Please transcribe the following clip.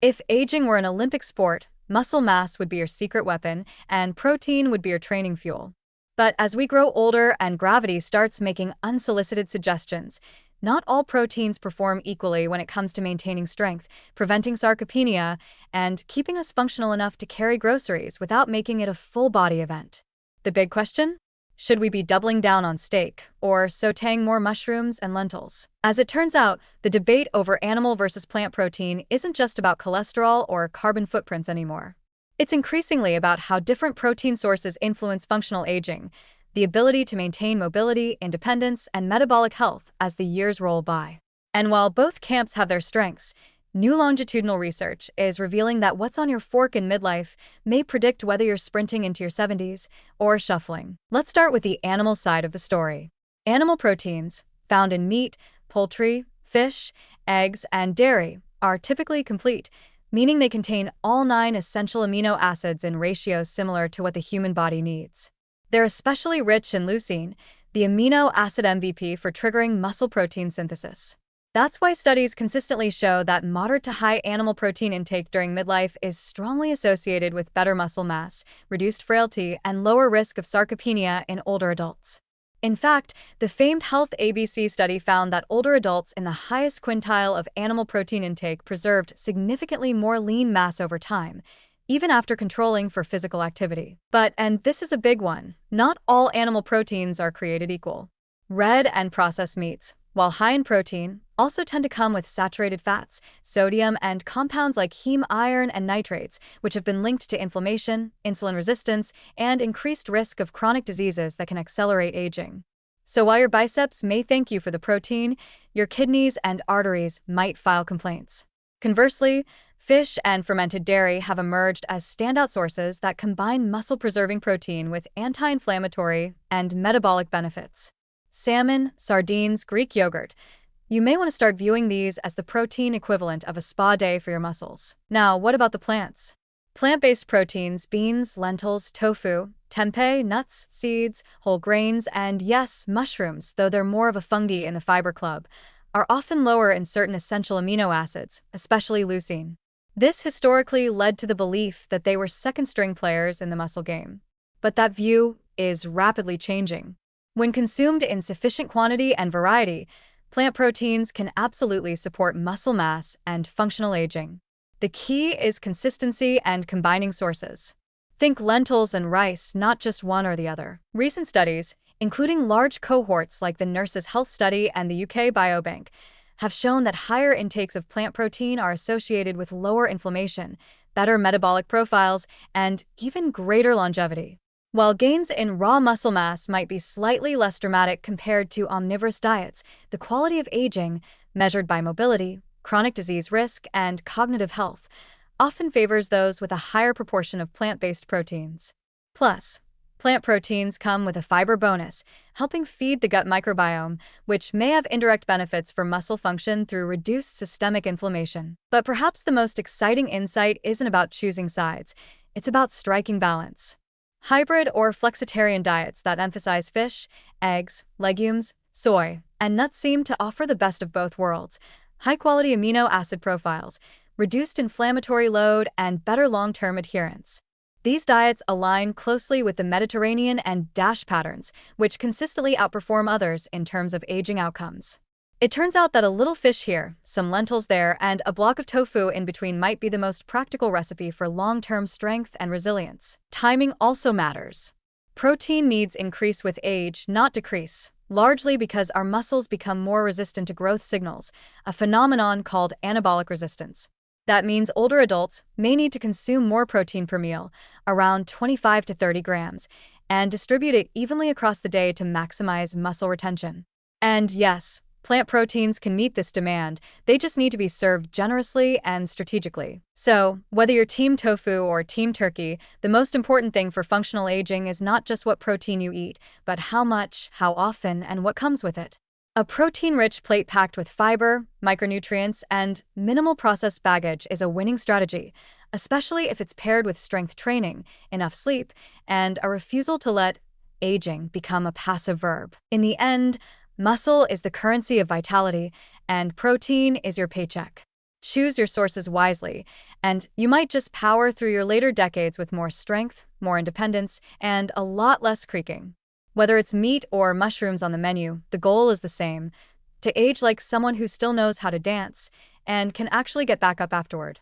If aging were an Olympic sport, muscle mass would be your secret weapon, and protein would be your training fuel. But as we grow older and gravity starts making unsolicited suggestions, not all proteins perform equally when it comes to maintaining strength, preventing sarcopenia, and keeping us functional enough to carry groceries without making it a full-body event. The big question? Should we be doubling down on steak or sautéing more mushrooms and lentils? As it turns out, the debate over animal versus plant protein isn't just about cholesterol or carbon footprints anymore. It's increasingly about how different protein sources influence functional aging, the ability to maintain mobility, independence, and metabolic health as the years roll by. And while both camps have their strengths, new longitudinal research is revealing that what's on your fork in midlife may predict whether you're sprinting into your 70s or shuffling. Let's start with the animal side of the story. Animal proteins, found in meat, poultry, fish, eggs, and dairy, are typically complete, meaning they contain all 9 essential amino acids in ratios similar to what the human body needs. They're especially rich in leucine, the amino acid MVP for triggering muscle protein synthesis. That's why studies consistently show that moderate to high animal protein intake during midlife is strongly associated with better muscle mass, reduced frailty, and lower risk of sarcopenia in older adults. In fact, the famed Health ABC study found that older adults in the highest quintile of animal protein intake preserved significantly more lean mass over time, even after controlling for physical activity. But, and this is a big one, not all animal proteins are created equal. Red and processed meats, while high in protein, also tend to come with saturated fats, sodium, and compounds like heme iron and nitrates, which have been linked to inflammation, insulin resistance, and increased risk of chronic diseases that can accelerate aging. So while your biceps may thank you for the protein, your kidneys and arteries might file complaints. Conversely, fish and fermented dairy have emerged as standout sources that combine muscle-preserving protein with anti-inflammatory and metabolic benefits. Salmon, sardines, Greek yogurt. You may want to start viewing these as the protein equivalent of a spa day for your muscles. Now, what about the plants? Plant-based proteins, beans, lentils, tofu, tempeh, nuts, seeds, whole grains, and yes, mushrooms, though they're more of a fungi in the fiber club, are often lower in certain essential amino acids, especially leucine. This historically led to the belief that they were second-string players in the muscle game. But that view is rapidly changing. When consumed in sufficient quantity and variety, plant proteins can absolutely support muscle mass and functional aging. The key is consistency and combining sources. Think lentils and rice, not just one or the other. Recent studies, including large cohorts like the Nurses' Health Study and the UK Biobank, have shown that higher intakes of plant protein are associated with lower inflammation, better metabolic profiles, and even greater longevity. While gains in raw muscle mass might be slightly less dramatic compared to omnivorous diets, the quality of aging, measured by mobility, chronic disease risk, and cognitive health, often favors those with a higher proportion of plant-based proteins. Plus, plant proteins come with a fiber bonus, helping feed the gut microbiome, which may have indirect benefits for muscle function through reduced systemic inflammation. But perhaps the most exciting insight isn't about choosing sides, it's about striking balance. Hybrid or flexitarian diets that emphasize fish, eggs, legumes, soy, and nuts seem to offer the best of both worlds: high-quality amino acid profiles, reduced inflammatory load, and better long-term adherence. These diets align closely with the Mediterranean and DASH patterns, which consistently outperform others in terms of aging outcomes. It turns out that a little fish here, some lentils there, and a block of tofu in between might be the most practical recipe for long-term strength and resilience. Timing also matters. Protein needs increase with age, not decrease, largely because our muscles become more resistant to growth signals, a phenomenon called anabolic resistance. That means older adults may need to consume more protein per meal, around 25 to 30 grams, and distribute it evenly across the day to maximize muscle retention. And yes, plant proteins can meet this demand, they just need to be served generously and strategically. So, whether you're team tofu or team turkey, the most important thing for functional aging is not just what protein you eat, but how much, how often, and what comes with it. A protein-rich plate packed with fiber, micronutrients, and minimal processed baggage is a winning strategy, especially if it's paired with strength training, enough sleep, and a refusal to let aging become a passive verb. In the end, muscle is the currency of vitality, and protein is your paycheck. Choose your sources wisely, and you might just power through your later decades with more strength, more independence, and a lot less creaking. Whether it's meat or mushrooms on the menu, the goal is the same: to age like someone who still knows how to dance and can actually get back up afterward.